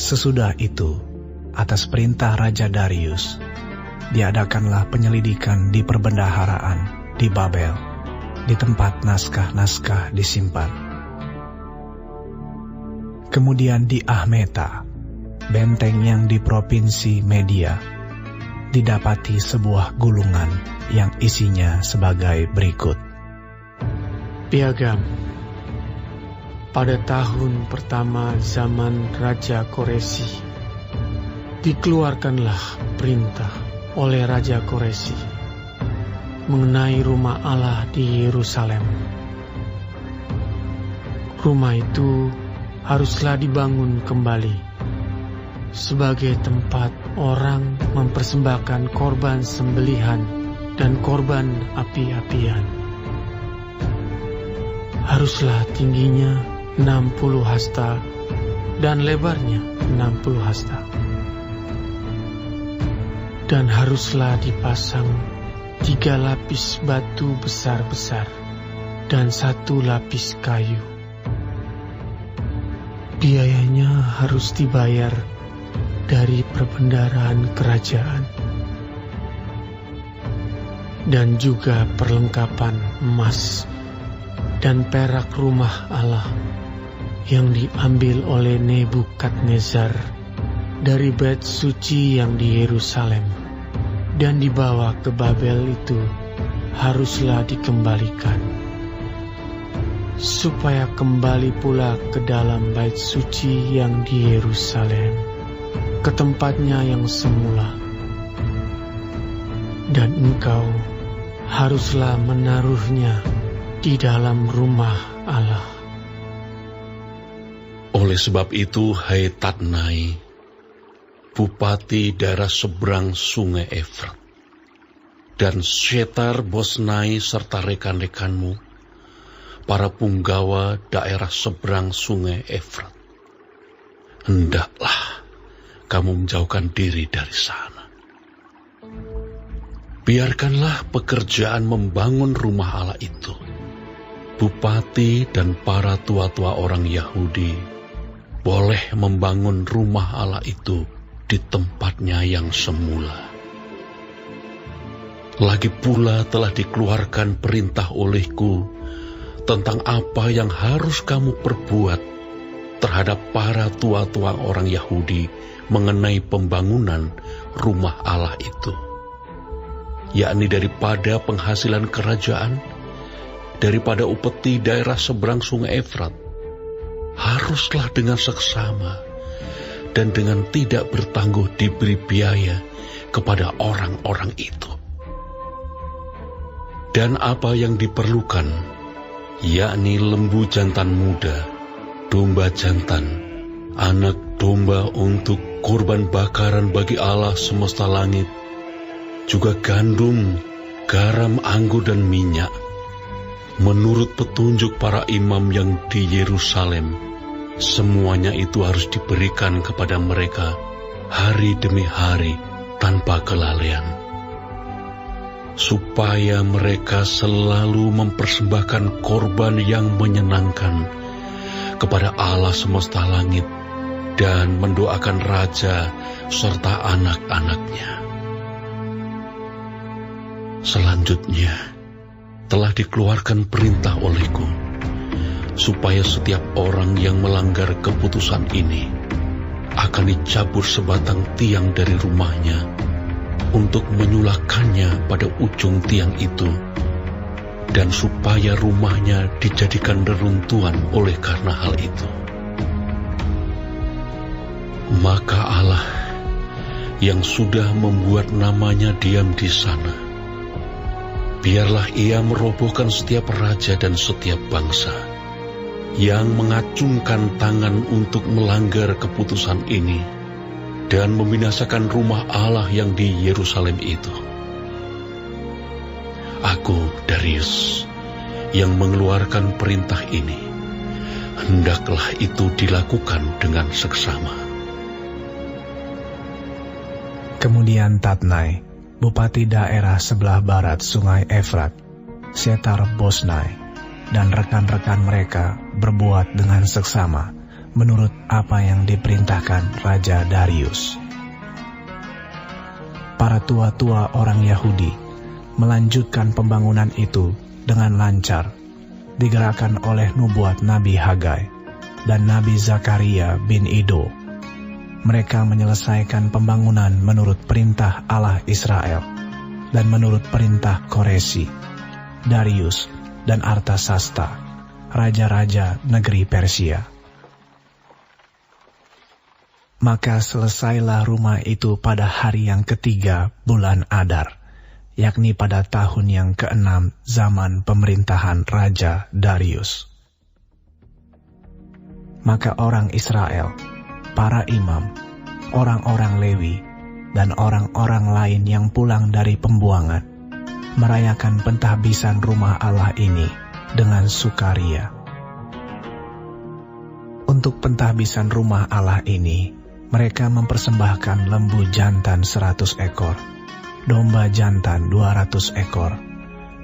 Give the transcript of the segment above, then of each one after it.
Sesudah itu, atas perintah Raja Darius, diadakanlah penyelidikan di perbendaharaan di Babel, di tempat naskah-naskah disimpan. Kemudian di Ahmeta, benteng yang di provinsi Media, didapati sebuah gulungan yang isinya sebagai berikut. Piagam. Pada tahun pertama zaman Raja Koresi, dikeluarkanlah perintah oleh Raja Koresi mengenai rumah Allah di Yerusalem. Rumah itu haruslah dibangun kembali sebagai tempat orang mempersembahkan korban sembelihan dan korban api-apian. Haruslah tingginya 60 hasta dan lebarnya 60 hasta. Dan haruslah dipasang 3 lapis batu besar-besar dan 1 lapis kayu. Biayanya harus dibayar dari perbendaharaan kerajaan, dan juga perlengkapan emas dan perak rumah Allah yang diambil oleh Nebukadnezar dari bait suci yang di Yerusalem dan dibawa ke Babel itu haruslah dikembalikan, supaya kembali pula ke dalam bait suci yang di Yerusalem, ke tempatnya yang semula. Dan engkau haruslah menaruhnya di dalam rumah Allah. Oleh sebab itu, hai Tatnai, bupati daerah seberang sungai Efrat, dan Syetar Bosnai serta rekan-rekanmu, para punggawa daerah seberang sungai Efrat, hendaklah kamu menjauhkan diri dari sana. Biarkanlah pekerjaan membangun rumah Allah itu. Bupati dan para tua-tua orang Yahudi boleh membangun rumah Allah itu di tempatnya yang semula. Lagi pula telah dikeluarkan perintah olehku tentang apa yang harus kamu perbuat terhadap para tua-tua orang Yahudi mengenai pembangunan rumah Allah itu, yakni daripada penghasilan kerajaan, daripada upeti daerah seberang sungai Efrat, haruslah dengan seksama dan dengan tidak bertangguh diberi biaya kepada orang-orang itu. Dan apa yang diperlukan, yakni lembu jantan muda, domba jantan, anak domba untuk kurban bakaran bagi Allah semesta langit, juga gandum, garam, anggur dan minyak, menurut petunjuk para imam yang di Yerusalem, semuanya itu harus diberikan kepada mereka hari demi hari tanpa kelalaian, supaya mereka selalu mempersembahkan korban yang menyenangkan kepada Allah semesta langit dan mendoakan raja serta anak-anaknya. Selanjutnya, telah dikeluarkan perintah olehku, supaya setiap orang yang melanggar keputusan ini akan dicabut sebatang tiang dari rumahnya untuk menyulakannya pada ujung tiang itu, dan supaya rumahnya dijadikan reruntuhan oleh karena hal itu. Maka Allah yang sudah membuat namanya diam di sana, biarlah ia merobohkan setiap raja dan setiap bangsa yang mengacungkan tangan untuk melanggar keputusan ini dan membinasakan rumah Allah yang di Yerusalem itu. Aku, Darius, yang mengeluarkan perintah ini, hendaklah itu dilakukan dengan seksama. Kemudian Tatnai, bupati daerah sebelah barat sungai Efrat, Syetar Bosnai, dan rekan-rekan mereka berbuat dengan seksama, menurut apa yang diperintahkan Raja Darius. Para tua-tua orang Yahudi melanjutkan pembangunan itu dengan lancar, digerakkan oleh nubuat Nabi Hagai dan Nabi Zakaria bin Ido. Mereka menyelesaikan pembangunan menurut perintah Allah Israel dan menurut perintah Koresi, Darius, dan Artasasta, raja-raja negeri Persia. Maka selesailah rumah itu pada hari yang ketiga bulan Adar, yakni pada tahun yang ke-6 zaman pemerintahan Raja Darius. Maka orang Israel, para imam, orang-orang Lewi, dan orang-orang lain yang pulang dari pembuangan, merayakan pentahbisan rumah Allah ini dengan sukaria. Untuk pentahbisan rumah Allah ini, mereka mempersembahkan lembu jantan 100 ekor, domba jantan 200 ekor,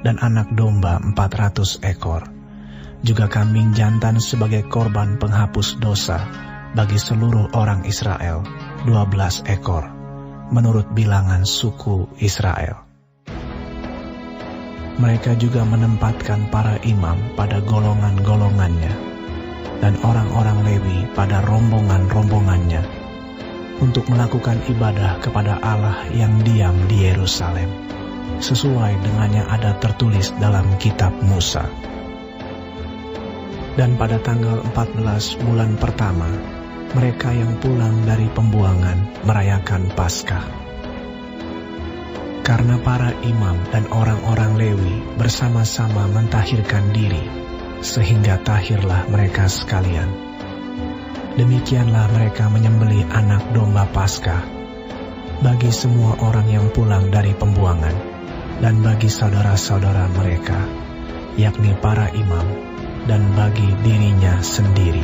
dan anak domba 400 ekor. Juga kambing jantan sebagai korban penghapus dosa bagi seluruh orang Israel, 12 ekor, menurut bilangan suku Israel. Mereka juga menempatkan para imam pada golongan-golongannya, dan orang-orang Lewi pada rombongan-rombongannya, untuk melakukan ibadah kepada Allah yang diam di Yerusalem, sesuai dengan yang ada tertulis dalam kitab Musa. Dan pada tanggal 14 bulan pertama, mereka yang pulang dari pembuangan merayakan Paskah. Karena para imam dan orang-orang Lewi bersama-sama mentahirkan diri, sehingga tahirlah mereka sekalian. Demikianlah mereka menyembelih anak domba Paskah bagi semua orang yang pulang dari pembuangan dan bagi saudara-saudara mereka, yakni para imam, dan bagi dirinya sendiri.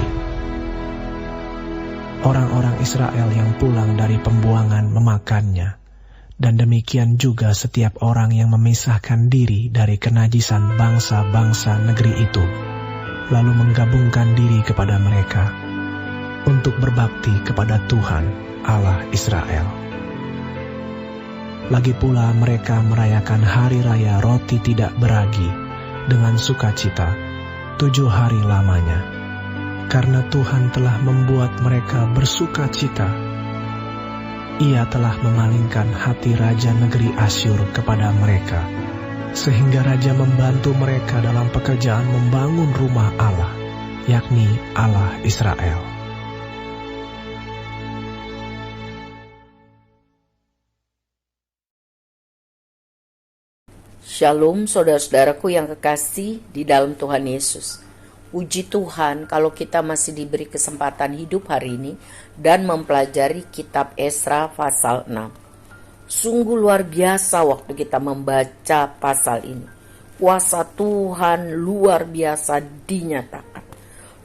Orang-orang Israel yang pulang dari pembuangan memakannya, dan demikian juga setiap orang yang memisahkan diri dari kenajisan bangsa-bangsa negeri itu, lalu menggabungkan diri kepada mereka untuk berbakti kepada Tuhan Allah Israel. Lagi pula mereka merayakan hari raya roti tidak beragi dengan sukacita 7 hari lamanya, karena Tuhan telah membuat mereka bersukacita. Ia telah memalingkan hati raja negeri Asyur kepada mereka, sehingga raja membantu mereka dalam pekerjaan membangun rumah Allah, yakni Allah Israel. Shalom saudara-saudaraku yang kekasih di dalam Tuhan Yesus. Puji Tuhan kalau kita masih diberi kesempatan hidup hari ini dan mempelajari kitab Esra pasal 6. Sungguh luar biasa waktu kita membaca pasal ini. Kuasa Tuhan luar biasa dinyatakan.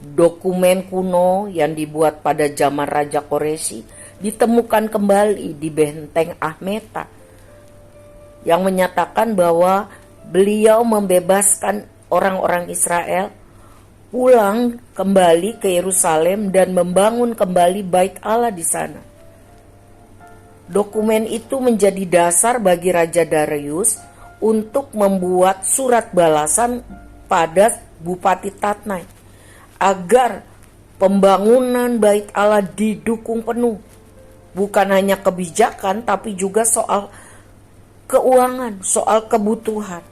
Dokumen kuno yang dibuat pada zaman Raja Koresi ditemukan kembali di benteng Ahmeta, yang menyatakan bahwa beliau membebaskan orang-orang Israel pulang kembali ke Yerusalem dan membangun kembali bait Allah di sana. Dokumen itu menjadi dasar bagi Raja Darius untuk membuat surat balasan pada Bupati Tatnai agar pembangunan bait Allah didukung penuh. Bukan hanya kebijakan tapi juga soal keuangan, soal kebutuhan.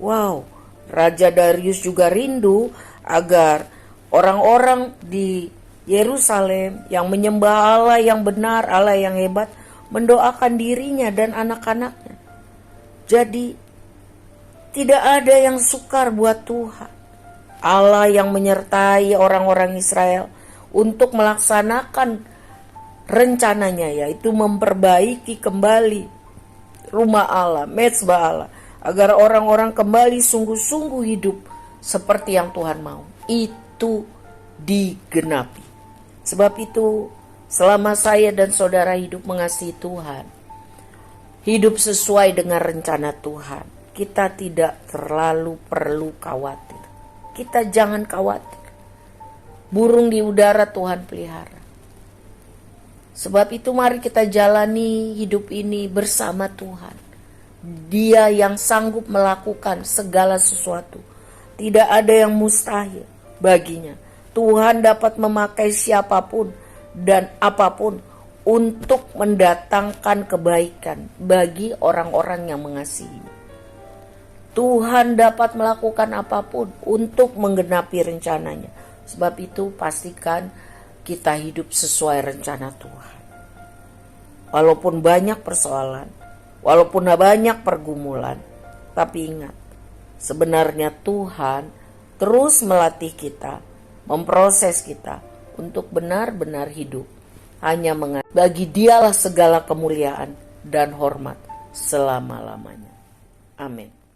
Wow, Raja Darius juga rindu agar orang-orang di Yerusalem yang menyembah Allah yang benar, Allah yang hebat, mendoakan dirinya dan anak-anaknya. Jadi tidak ada yang sukar buat Tuhan. Allah yang menyertai orang-orang Israel untuk melaksanakan rencananya, yaitu memperbaiki kembali rumah Allah, mezbah Allah, agar orang-orang kembali sungguh-sungguh hidup seperti yang Tuhan mau. Itu digenapi. Sebab itu, selama saya dan saudara hidup mengasihi Tuhan, hidup sesuai dengan rencana Tuhan, kita tidak terlalu perlu khawatir. Kita jangan khawatir. burung di udara Tuhan pelihara. Sebab itu mari kita jalani hidup ini bersama Tuhan. Dia yang sanggup melakukan segala sesuatu. Tidak ada yang mustahil baginya. Tuhan dapat memakai siapapun dan apapun untuk mendatangkan kebaikan bagi orang-orang yang mengasihi. Tuhan dapat melakukan apapun untuk menggenapi rencananya. Sebab itu pastikan kita hidup sesuai rencana Tuhan. Walaupun banyak persoalan, walaupun banyak pergumulan, tapi ingat, sebenarnya Tuhan terus melatih kita, memproses kita untuk benar-benar hidup. Hanya bagi Dialah segala kemuliaan dan hormat selama-lamanya. Amin.